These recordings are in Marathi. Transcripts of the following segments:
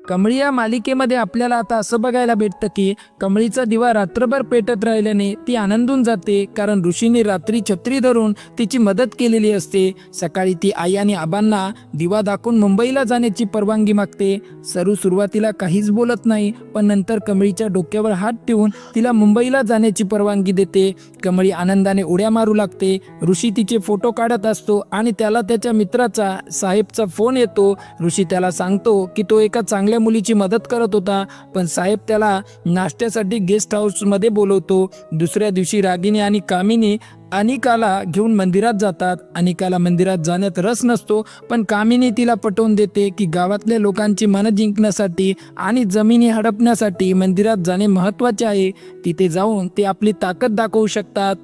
कमळी या मालिकेमध्ये आपल्याला आता असं बघायला भेटतं की कमळीचा दिवा रात्रभर पेटत राहिल्याने ती आनंदून जाते, कारण ऋषीने रात्री छत्री धरून तिची मदत केलेली असते. सकाळी ती आई आणि आबांना दिवा दाखवून मुंबईला जाण्याची परवानगी मागते. सरू सुरुवातीला काहीच बोलत नाही, पण नंतर कमळीच्या डोक्यावर हात ठेवून तिला मुंबईला जाण्याची परवानगी देते. कमळी आनंदाने उड्या मारू लागते. ऋषी तिचे फोटो काढत असतो आणि त्याला त्याच्या मित्राचा साहेबचा फोन येतो. ऋषी त्याला सांगतो की तो एका चांगल्या मुलीची मदत करत होता, पण साहेब त्याला नाश्त्यासाठी गेस्ट हाऊसमध्ये बोलवतो. दुसऱ्या दिवशी रागिनी आणि कामिनी अनिकाला घेऊन मंदिरात जातात. अनिकाला मंदिरात जाण्यात रस नसतो, पण कामिनी तिला पटवून देते की गावातल्या लोकांची मनं जिंकण्यासाठी आणि जमिनी हडपण्यासाठी मंदिरात जाणे महत्त्वाचे आहे. तिथे जाऊन ते आपली ताकद दाखवू शकतात.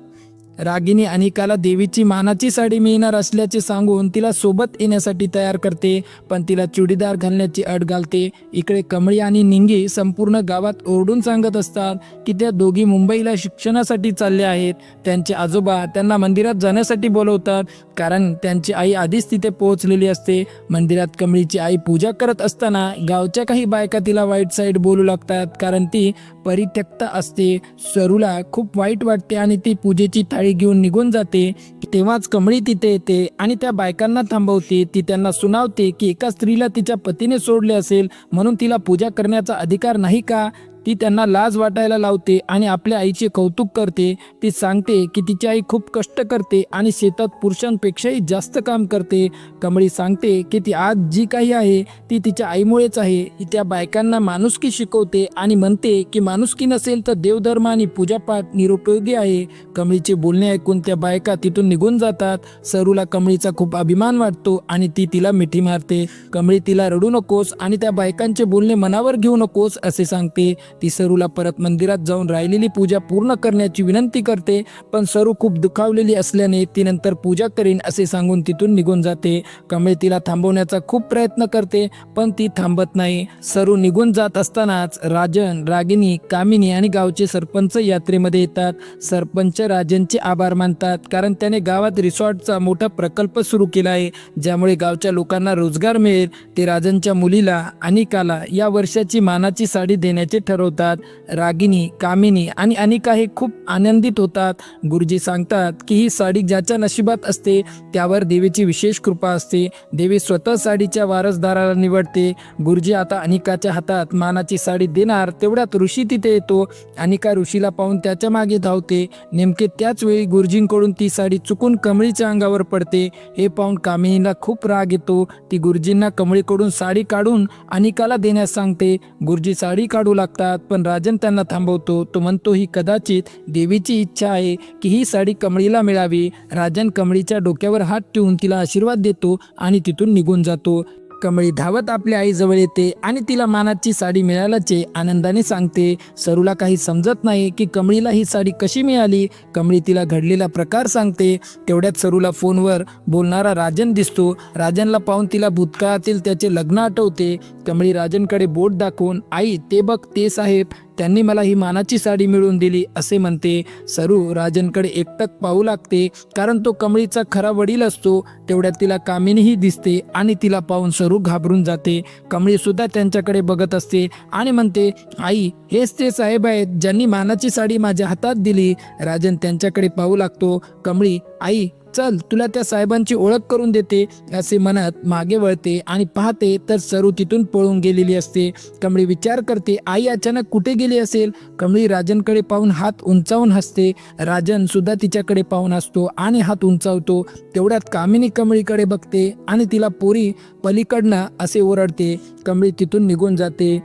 रागिनी अनिकाला देवीची मानाची साडी मिळणार असल्याचे सांगून तिला सोबत येण्यासाठी तयार करते, पण तिला चुडीदार घालण्याची अट घालते. इकडे कमळी आणि निंगी संपूर्ण गावात ओरडून सांगत असतात की त्या दोघी मुंबईला शिक्षणासाठी चालल्या आहेत. त्यांचे आजोबा त्यांना मंदिरात जाण्यासाठी बोलवतात, कारण त्यांची आई आधीच तिथे पोहोचलेली असते. मंदिरात कमळीची आई पूजा करत असताना गावच्या काही बायका तिला वाईट साईड बोलू लागतात, कारण ती परित्यक्त असते. सरूला खूप वाईट वाटते आणि ती पूजेची थाळी घेऊन निघून जाते. तेव्हाच कमळी तिथे येते आणि त्या बायकांना थांबवते. ती त्यांना सुनावते की एका स्त्रीला तिच्या पतीने सोडले असेल म्हणून तिला पूजा करण्याचा अधिकार नाही का. ती त्यांना लाज वाटायला लावते आणि आपल्या आईचे कौतुक करते. ती सांगते की तिची आई खूप कष्ट करते आणि शेतात पुरुषांपेक्षाही जास्त काम करते. कमळी सांगते की ती आज जी काही आहे ती तिच्या आईमुळेच आहे. त्या बायकांना माणुसकी शिकवते आणि म्हणते की माणुसकी नसेल तर देवधर्म आणि पूजापाठ निरुपयोगी आहे. कमळीचे बोलणे ऐकून त्या बायका तिथून निघून जातात. सरूला कमळीचा खूप अभिमान वाटतो आणि ती तिला मिठी मारते. कमळी तिला रडू नकोस आणि त्या बायकांचे बोलणे मनावर घेऊ नकोस असे सांगते. ती सरूला परत मंदिरात जाऊन राहिलेली पूजा पूर्ण करण्याची विनंती करते, पण सरू खूप दुखावलेली असल्याने ती नंतर पूजा करीन असे सांगून तिथून निघून जाते. कमळी तिला थांबवण्याचा खूप प्रयत्न करते, पण ती थांबत नाही. सरू निघून जात असतानाच राजन, रागिनी, कामिनी आणि गावचे सरपंच यात्रेमध्ये येतात. सरपंच राजनचे आभार मानतात, कारण त्याने गावात रिसॉर्टचा मोठा प्रकल्प सुरू केला आहे, ज्यामुळे गावच्या लोकांना रोजगार मिळेल. ते राजनच्या मुलीला अनिकाला या वर्षाची मानाची साडी देण्याचे ठरवतात. रागिनी, कामिनी आणि अनिका हे खूप आनंदित होतात. गुरुजी सांगतात की ही साडी ज्याच्या नशिबात असते त्यावर देवीची विशेष कृपा असते. देवी स्वतः साडीच्या वारसदाराला निवडते. गुरुजी आता अनिकाच्या हातात मानाची साडी देणार तेवढ्यात ऋषी तिथे येतो. अनिका ऋषीला पाहून त्याच्या मागे धावते. नेमके त्याच वेळी गुरुजींकडून ती साडी चुकून कमळीच्या अंगावर पडते. हे पाहून कामिनीला खूप राग येतो. ती गुरुजींना कमळीकडून साडी काढून अनिकाला देण्यास सांगते. गुरुजी साडी काढू लागतात, पण राजन त्यांना थांबवतो. तो म्हणतो ही कदाचित देवीची इच्छा आहे की ही साडी कमळीला मिळावी. राजन कमळीच्या डोक्यावर हात ठेवून तिला आशीर्वाद देतो आणि तिथून निघून जातो. कमळी धावत आपल्या आईजवळ येते आणि तिला मानाची साडी मिळाल्याचे आनंदाने सांगते. सरूला काही समजत नाही की कमळीला ही साडी कशी मिळाली. कमळी तिला घडलेला प्रकार सांगते. तेवढ्यात सरूला फोनवर बोलणारा राजन दिसतो. राजनला पाहून तिला भूतकाळातील त्याचे लग्न आठवते. कमळी राजनकडे बोट दाखवून आई ते बघ ते साहेब, त्यांनी मला ही मानाची साडी मिळवून दिली असे म्हणते. सरू राजनकडे एकटक पाहू लागते, कारण तो कमळीचा खरा वडील असतो. तेवढ्यात तिला कामिनीही दिसते आणि तिला पाहून सरू घाबरून जाते. कमळी सुद्धा त्यांच्याकडे बघत असते आणि म्हणते आई हेच ते साहेब आहेत ज्यांनी मानाची साडी माझ्या हातात दिली. राजन त्यांच्याकडे पाहू लागतो. कमळी आई चल तुला त्या साहेबांची ओळख करून देते असे म्हणत मागे वळते आणि पाहते तर सरू तिथून पळून गेलेली असते. कमळी विचार करते आई अचानक कुठे गेली असेल. कमळी राजनकडे पाहून हात उंचावून हसते. राजन सुद्धा तिच्याकडे पाहून हसतो आणि हात उंचावतो. तेवढ्यात कामिनी कमळीकडे बघते आणि तिला पोरी पलीकडनं असे ओरडते. कमळी तिथून निघून जाते.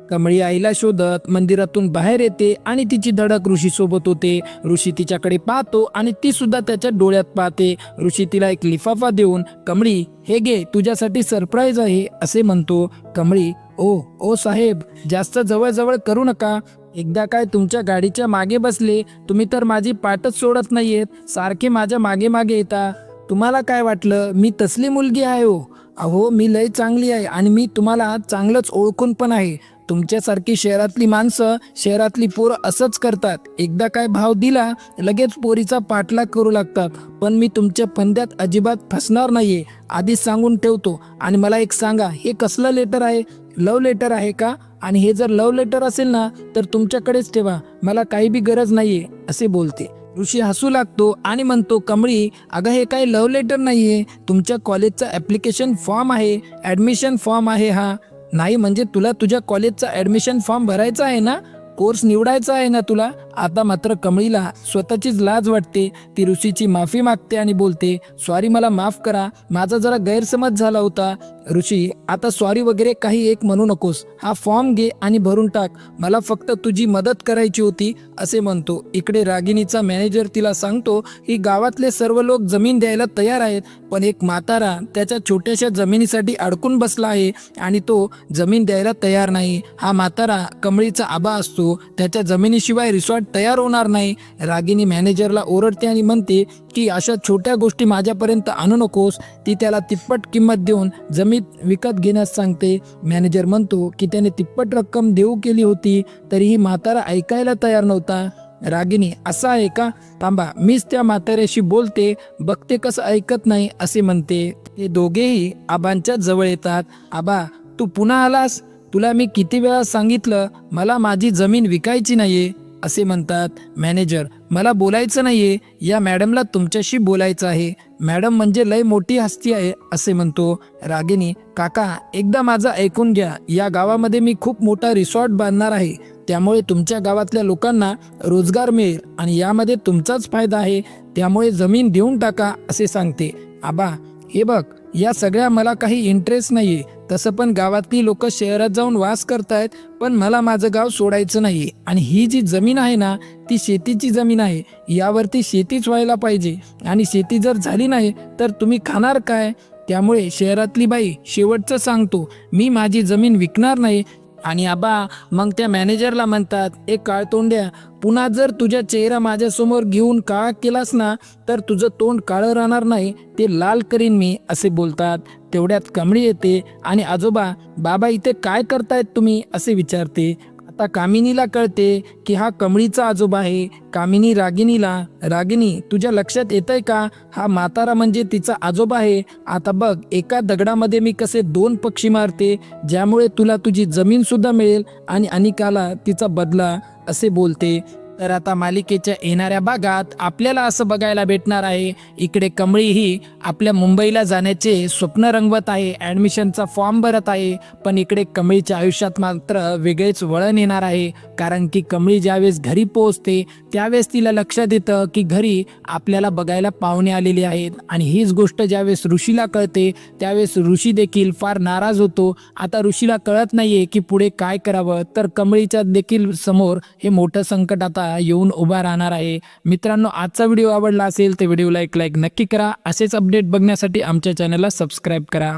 कमळी आईला शोधत मंदिरातून बाहेर येते आणि तिची धडक ऋषी सोबत होते. ऋषी तिच्याकडे पाहतो आणि ती सुद्धा त्याच्या डोळ्यात पाहते. ऋषी तिला एक लिफाफा देऊन कमळी हे घे तुझ्यासाठी सरप्राईज आहे असे म्हणतो. कमळी ओ साहेब जास्त जवळ करू नका. एकदा काय तुमच्या गाडीच्या मागे बसले तुम्ही तर माझी पाठच सोडत नाहीयेत. सारखे माझ्या मागे मागे येता. तुम्हाला काय वाटलं मी तसली मुलगी आहे हो? अहो मी लय चांगली आहे आणि मी तुम्हाला चांगलंच ओळखून पण आहे. तुमच्यासारखी शहरातली माणसं शहरातली पोरं असंच करतात. एकदा काय भाव दिला लगेच पोरीचा पाठलाग करू लागतात. पण मी तुमच्या फंद्यात अजिबात फसणार नाहीये आधीच सांगून ठेवतो. आणि मला एक सांगा हे कसलं लेटर आहे? लव्ह लेटर आहे का? आणि हे जर लव्ह लेटर असेल ना तर तुमच्याकडेच ठेवा, मला काही बी गरज नाहीये असे बोलते. ऋषी हसू लागतो आणि म्हणतो, कमळी अगं हे काही लव्ह लेटर नाहीये, तुमच्या कॉलेजचा ॲप्लिकेशन फॉर्म आहे, ॲडमिशन फॉर्म आहे हा. नाही म्हणजे तुला तुझ्या कॉलेजचा ॲडमिशन फॉर्म भरायचा आहे ना, कोर्स निवडायचा आहे ना तुला. आता मात्र कमळीला स्वतःचीच लाज वाटते. ती ऋषीची माफी मागते आणि बोलते, सॉरी मला माफ करा, माझा जरा गैरसमज झाला होता. ऋषी आता सॉरी वगैरे काही एक म्हणू नकोस, हा फॉर्म घे आणि भरून टाक, मला फक्त तुझी मदत करायची होती असे म्हणतो. इकडे रागिणीचा मॅनेजर तिला सांगतो की गावातले सर्व लोक जमीन द्यायला तयार आहेत, पण एक म्हातारा त्याच्या छोट्याशा जमिनीसाठी अडकून बसला आहे आणि तो जमीन द्यायला तयार नाही. हा म्हातारा कमळीचा आबा असतो, त्याच्या जमिनीशिवाय रिसॉर्ट तयार होणार नाही. रागिणी मॅनेजरला ओरडते आणि म्हणते की अशा छोट्या गोष्टी माझ्यापर्यंत आणू नकोस. ती त्याला तिप्पट किंमत देऊन जमीन विकत घेण्यास सांगते. मॅनेजर म्हणतो की त्याने तिप्पट रक्कम देऊ केली होती तरीही म्हातारा ऐकायला तयार नव्हता. रागिणी असं आहे का, थांबा मीच त्या म्हाताऱ्याशी बोलते, बघते कसं ऐकत नाही असे म्हणते. ते दोघेही आबांच्या जवळ येतात. आबा तू पुन्हा आलास, तुला मी किती वेळा सांगितलं मला माझी जमीन विकायची नाहीये असे म्हणतात. मॅनेजर मला बोलायचं नाहीये, या मॅडमला तुमच्याशी बोलायचं आहे, मॅडम म्हणजे लय मोठी हस्ती आहे असे म्हणतो. रागिणी काका एकदा माझं ऐकून घ्या, या गावामध्ये मी खूप मोठा रिसॉर्ट बांधणार आहे, त्यामुळे तुमच्या गावातल्या लोकांना रोजगार मिळेल आणि यामध्ये तुमचाच फायदा आहे, त्यामुळे जमीन देऊन टाका असे सांगते. आबा हे बघ या सगळ्या मला काही इंटरेस्ट नाहीये, तसं पण गावातली लोक शहरात जाऊन वास करतायत, पण मला माझं गाव सोडायचं नाहीये आणि ही जी जमीन आहे ना ती शेतीची जमीन आहे, यावरती शेतीच व्हायला पाहिजे आणि शेती जर झाली नाही तर तुम्ही खाणार काय. त्यामुळे शहरातली बाई शेवटचं सांगतो, मी माझी जमीन विकणार नाही. आणि आबा मग त्या मॅनेजरला म्हणतात, एक काळतोंड्या पुन्हा जर तुझ्या चेहरा माझ्यासमोर घेऊन काळा केलास ना तर तुझं तोंड काळं राहणार नाही, ते लाल करीन मी असे बोलतात. तेवढ्यात कमळी येते आणि आजोबा बाबा इथे काय करतायत तुम्ही असे विचारते. आता कामिनीला कळते की हा कमळीचा आजोबा आहे. कामिनी रागिणीला, रागिणी तुझ्या लक्षात येतंय का, हा म्हातारा म्हणजे तिचा आजोबा आहे. आता बघ एका दगडामध्ये मी कसे 2 पक्षी मारते, ज्यामुळे तुला तुझी जमीन सुद्धा मिळेल आणि अनिकाला तिचा बदला असे बोलते. तर आता मालिकेच्या येणाऱ्या भागात आपल्याला असं बघायला भेटणार आहे, इकडे कमळी ही आपल्या मुंबईला जाण्याचे स्वप्न रंगवत आहे, ॲडमिशनचा फॉर्म भरत आहे. पण इकडे कमळीच्या आयुष्यात मात्र वेगळेच वळण येणार आहे, कारण की कमळी ज्यावेळेस घरी पोहोचते त्यावेळेस तिला लक्षात येतं की घरी आपल्याला बघायला पाहुणे आलेले आहेत. आणि हीच गोष्ट ज्यावेळेस ऋषीला कळते त्यावेळेस ऋषी देखील फार नाराज होतो. आता ऋषीला कळत नाहीये की पुढे काय करावं, तर कमळीच्या देखील समोर हे मोठं संकट आता येऊन उभा राहणार आहे. मित्रांनो आजचा व्हिडिओ आवडला असेल तर व्हिडिओला एक लाईक नक्की करा. असेच अपडेट बघण्यासाठी आमच्या चॅनलला सबस्क्राईब करा.